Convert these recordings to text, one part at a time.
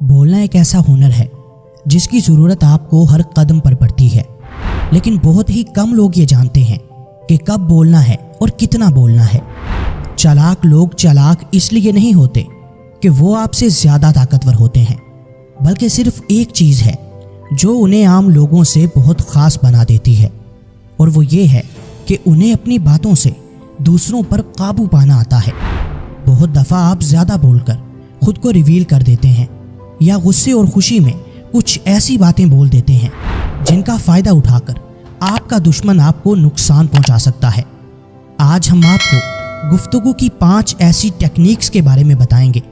बोलना एक ऐसा हुनर है जिसकी ज़रूरत आपको हर कदम पर पड़ती है, लेकिन बहुत ही कम लोग ये जानते हैं कि कब बोलना है और कितना बोलना है। चालाक लोग चालाक इसलिए नहीं होते कि वो आपसे ज़्यादा ताकतवर होते हैं, बल्कि सिर्फ एक चीज़ है जो उन्हें आम लोगों से बहुत ख़ास बना देती है, और वो ये है कि उन्हें अपनी बातों से दूसरों पर काबू पाना आता है। बहुत दफ़ा आप ज़्यादा बोलकर खुद को रिवील कर देते हैं या गुस्से और खुशी में कुछ ऐसी बातें बोल देते हैं जिनका फ़ायदा उठाकर आपका दुश्मन आपको नुकसान पहुंचा सकता है। आज हम आपको गुफ्तगू की 5 ऐसी टेक्निक्स के बारे में बताएंगे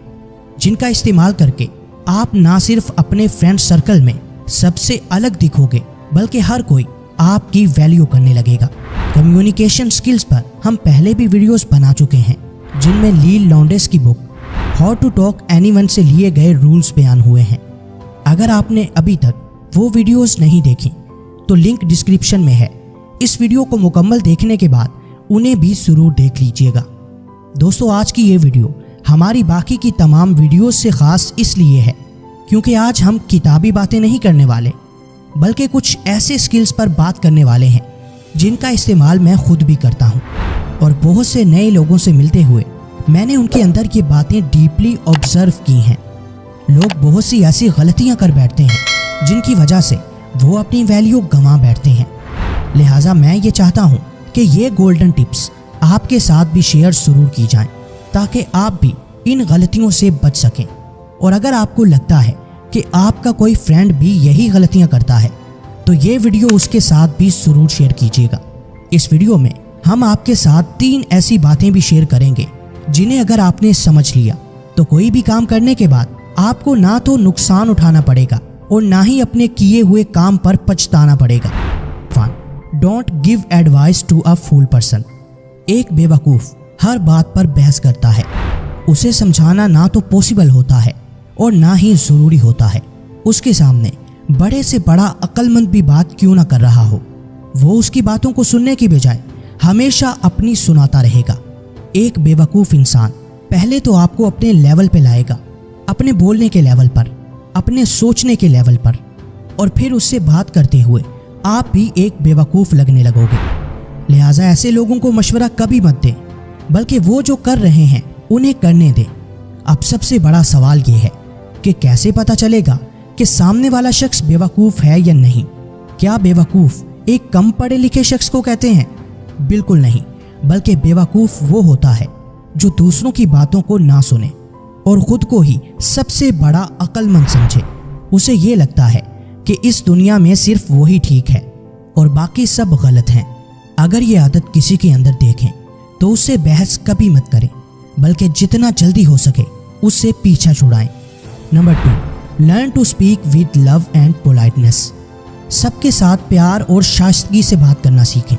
जिनका इस्तेमाल करके आप ना सिर्फ अपने फ्रेंड सर्कल में सबसे अलग दिखोगे, बल्कि हर कोई आपकी वैल्यू करने लगेगा। कम्युनिकेशन स्किल्स पर हम पहले भी वीडियोस बना चुके हैं जिनमें लील लॉन्डेस की book how to talk anyone से लिए गए रूल्स बयान हुए हैं। अगर आपने अभी तक वो वीडियोस नहीं देखी तो लिंक डिस्क्रिप्शन में है। इस वीडियो को मुकम्मल देखने के बाद उन्हें भी ज़रूर देख लीजिएगा। दोस्तों, आज की ये वीडियो हमारी बाकी की तमाम वीडियोस से ख़ास इसलिए है क्योंकि आज हम किताबी बातें नहीं करने वाले, बल्कि कुछ ऐसे स्किल्स पर बात करने वाले हैं जिनका इस्तेमाल मैं खुद भी करता हूँ, और बहुत से नए लोगों से मिलते हुए मैंने उनके अंदर ये बातें डीपली ऑब्जर्व की हैं। लोग बहुत सी ऐसी गलतियाँ कर बैठते हैं जिनकी वजह से वो अपनी वैल्यू गंवा बैठते हैं। लिहाजा मैं ये चाहता हूँ कि ये गोल्डन टिप्स आपके साथ भी शेयर ज़रूर की जाएं ताकि आप भी इन गलतियों से बच सकें। और अगर आपको लगता है कि आपका कोई फ्रेंड भी यही गलतियां करता है तो ये वीडियो उसके साथ भी ज़रूर शेयर कीजिएगा। इस वीडियो में हम आपके साथ 3 ऐसी बातें भी शेयर करेंगे जिन्हें अगर आपने समझ लिया तो कोई भी काम करने के बाद आपको ना तो नुकसान उठाना पड़ेगा और ना ही अपने किए हुए काम पर पछताना पड़ेगा। 1. Don't give advice to a fool person. एक बेवकूफ़ हर बात पर बहस करता है। उसे समझाना ना तो पॉसिबल होता है और ना ही ज़रूरी होता है। उसके सामने बड़े से बड़ा अक्लमंद भी बात क्यों ना कर रहा हो, वो उसकी बातों को सुनने की बजाय हमेशा अपनी सुनाता रहेगा। एक बेवकूफ़ इंसान पहले तो आपको अपने लेवल पे लाएगा, अपने बोलने के लेवल पर, अपने सोचने के लेवल पर, और फिर उससे बात करते हुए आप भी एक बेवकूफ़ लगने लगोगे। लिहाजा ऐसे लोगों को मशवरा कभी मत दें, बल्कि वो जो कर रहे हैं उन्हें करने दें। अब सबसे बड़ा सवाल ये है कि कैसे पता चलेगा कि सामने वाला शख्स बेवकूफ़ है या नहीं। क्या बेवकूफ़ एक कम पढ़े लिखे शख्स को कहते हैं? बिल्कुल नहीं, बल्कि बेवकूफ़ वो होता है जो दूसरों की बातों को ना सुने और ख़ुद को ही सबसे बड़ा अक्लमंद समझे। उसे ये लगता है कि इस दुनिया में सिर्फ वही ठीक है और बाकी सब गलत हैं। अगर ये आदत किसी के अंदर देखें तो उससे बहस कभी मत करें, बल्कि जितना जल्दी हो सके उससे पीछा छुड़ाएं। Number 2. Learn to speak with love and politeness. सबके साथ प्यार और शाइस्तगी से बात करना सीखें।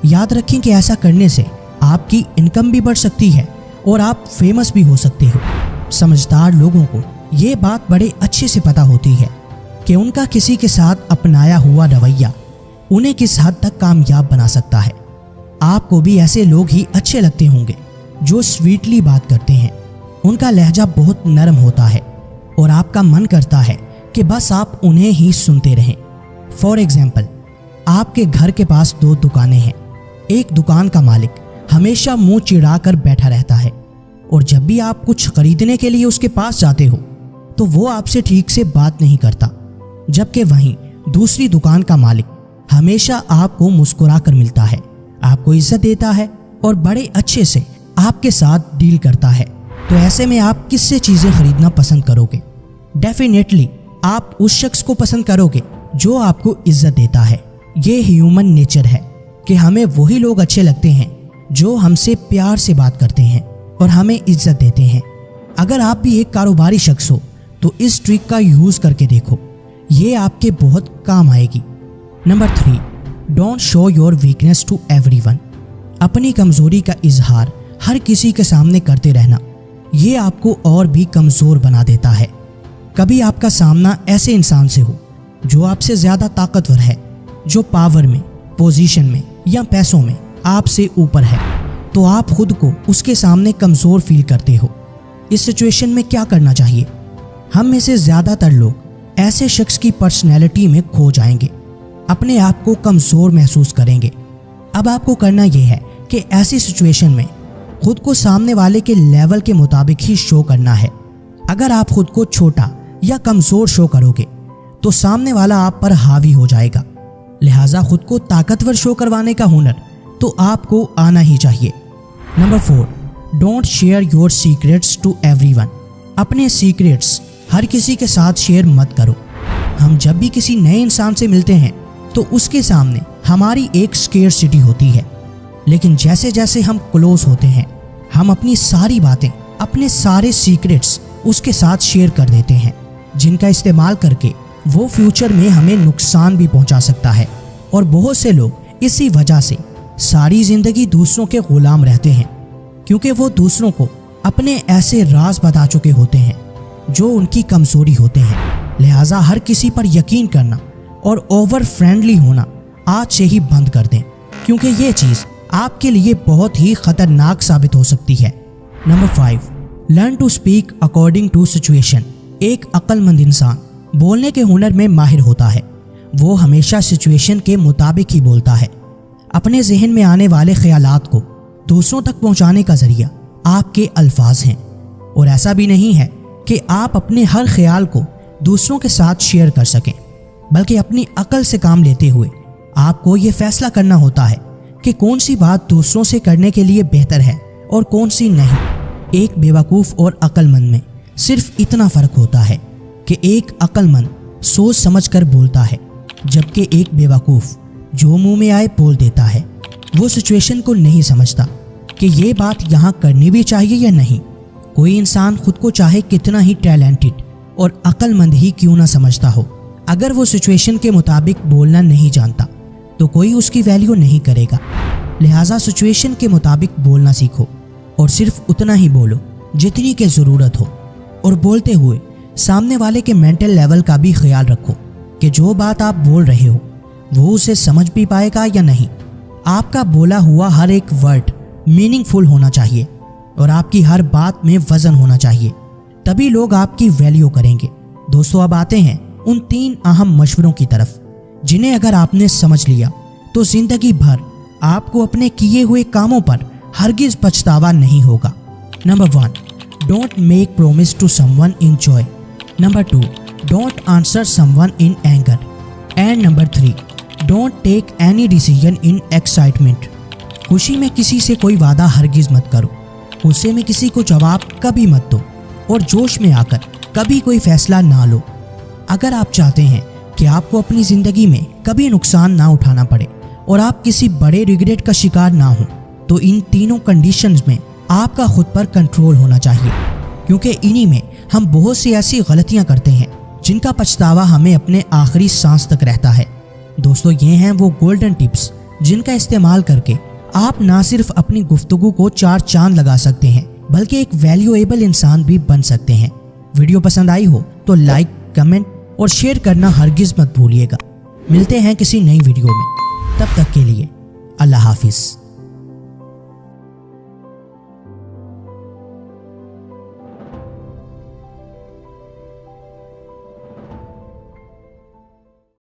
याद रखें कि ऐसा करने से आपकी इनकम भी बढ़ सकती है और आप फेमस भी हो सकते हो। समझदार लोगों को ये बात बड़े अच्छे से पता होती है कि उनका किसी के साथ अपनाया हुआ रवैया उन्हें किस हद तक कामयाब बना सकता है। आपको भी ऐसे लोग ही अच्छे लगते होंगे जो स्वीटली बात करते हैं। उनका लहजा बहुत नरम होता है और आपका मन करता है कि बस आप उन्हें ही सुनते रहें। फॉर एग्जाम्पल, आपके घर के पास 2 दुकानें हैं। एक दुकान का मालिक हमेशा मुंह चिढ़ा कर बैठा रहता है, और जब भी आप कुछ खरीदने के लिए उसके पास जाते हो तो वो आपसे ठीक से बात नहीं करता, जबकि वहीं दूसरी दुकान का मालिक हमेशा आपको मुस्कुरा कर मिलता है, आपको इज्जत देता है और बड़े अच्छे से आपके साथ डील करता है। तो ऐसे में आप किससे चीज़ें खरीदना पसंद करोगे? डेफिनेटली आप उस शख्स को पसंद करोगे जो आपको इज्जत देता है। ये ह्यूमन नेचर है कि हमें वही लोग अच्छे लगते हैं जो हमसे प्यार से बात करते हैं और हमें इज्जत देते हैं। अगर आप भी एक कारोबारी शख्स हो तो इस ट्रिक का यूज़ करके देखो, ये आपके बहुत काम आएगी। Number 3. Don't show your weakness to everyone. अपनी कमज़ोरी का इजहार हर किसी के सामने करते रहना, ये आपको और भी कमज़ोर बना देता है। कभी आपका सामना ऐसे इंसान से हो जो आपसे ज़्यादा ताकतवर है, जो पावर में, पोजीशन में या पैसों में आपसे ऊपर है, तो आप खुद को उसके सामने कमज़ोर फील करते हो। इस सिचुएशन में क्या करना चाहिए? हम में से ज़्यादातर लोग ऐसे शख्स की पर्सनैलिटी में खो जाएंगे, अपने आप को कमज़ोर महसूस करेंगे। अब आपको करना यह है कि ऐसी सिचुएशन में खुद को सामने वाले के लेवल के मुताबिक ही शो करना है। अगर आप खुद को छोटा या कमज़ोर शो करोगे तो सामने वाला आप पर हावी हो जाएगा। लिहाजा खुद को ताकतवर शो करवाने का हुनर तो आपको आना ही चाहिए। Number 4, don't share your secrets to everyone. अपने सीक्रेट्स हर किसी के साथ शेयर मत करो। हम जब भी किसी नए इंसान से मिलते हैं तो उसके सामने हमारी एक स्केर्सिटी होती है, लेकिन जैसे जैसे हम क्लोज होते हैं हम अपनी सारी बातें, अपने सारे सीक्रेट्स उसके साथ शेयर कर देते हैं, जिनका इस्तेमाल करके वो फ्यूचर में हमें नुकसान भी पहुंचा सकता है। और बहुत से लोग इसी वजह से सारी ज़िंदगी दूसरों के गुलाम रहते हैं, क्योंकि वो दूसरों को अपने ऐसे राज बता चुके होते हैं जो उनकी कमज़ोरी होते हैं। लिहाजा हर किसी पर यकीन करना और ओवर फ्रेंडली होना आज से ही बंद कर दें, क्योंकि ये चीज़ आपके लिए बहुत ही खतरनाक साबित हो सकती है। Number 5, learn to speak according to situation. एक अक्लमंद इंसान बोलने के हुनर में माहिर होता है। वो हमेशा सिचुएशन के मुताबिक ही बोलता है। अपने जहन में आने वाले ख्यालात को दूसरों तक पहुंचाने का जरिया आपके अल्फाज हैं, और ऐसा भी नहीं है कि आप अपने हर ख्याल को दूसरों के साथ शेयर कर सकें, बल्कि अपनी अकल से काम लेते हुए आपको ये फैसला करना होता है कि कौन सी बात दूसरों से करने के लिए बेहतर है और कौन सी नहीं। एक बेवकूफ़ और अक्लमंद में सिर्फ इतना फ़र्क होता है कि एक अक्लमंद सोच समझ कर बोलता है, जबकि एक बेवकूफ़ जो मुंह में आए बोल देता है। वो सिचुएशन को नहीं समझता कि ये बात यहाँ करनी भी चाहिए या नहीं। कोई इंसान खुद को चाहे कितना ही टैलेंटेड और अक्लमंद ही क्यों ना समझता हो, अगर वो सिचुएशन के मुताबिक बोलना नहीं जानता तो कोई उसकी वैल्यू नहीं करेगा। लिहाजा सिचुएशन के मुताबिक बोलना सीखो और सिर्फ उतना ही बोलो जितनी की ज़रूरत हो, और बोलते हुए सामने वाले के मेंटल लेवल का भी ख्याल रखो कि जो बात आप बोल रहे हो वो उसे समझ भी पाएगा या नहीं। आपका बोला हुआ हर एक वर्ड मीनिंगफुल होना चाहिए और आपकी हर बात में वज़न होना चाहिए, तभी लोग आपकी वैल्यू करेंगे। दोस्तों, अब आते हैं उन 3 अहम मशवरों की तरफ जिन्हें अगर आपने समझ लिया तो ज़िंदगी भर आपको अपने किए हुए कामों पर हरगिज़ पछतावा नहीं होगा। Number 1, don't make promise to someone in joy. Number 2, don't answer someone in anger. And number 3, don't take any decision in excitement. खुशी में किसी से कोई वादा हरगिज़ मत करो, गुस्से में किसी को जवाब कभी मत दो, और जोश में आकर कभी कोई फैसला ना लो। अगर आप चाहते हैं कि आपको अपनी ज़िंदगी में कभी नुकसान ना उठाना पड़े और आप किसी बड़े रिग्रेट का शिकार ना हो, तो इन तीनों कंडीशंस में आपका खुद पर कंट्रोल होना चाहिए, क्योंकि इन्हीं में हम बहुत सी ऐसी गलतियां करते हैं जिनका पछतावा हमें अपने आखिरी सांस तक रहता है। दोस्तों, ये हैं वो गोल्डन टिप्स जिनका इस्तेमाल करके आप ना सिर्फ अपनी गुफ्तगू को 4 चांद लगा सकते हैं, बल्कि एक वैल्यूएबल इंसान भी बन सकते हैं। वीडियो पसंद आई हो तो लाइक, कमेंट और शेयर करना हरगिज़ मत भूलिएगा। मिलते हैं किसी नई वीडियो में, तब तक के लिए अल्लाह हाफिज़।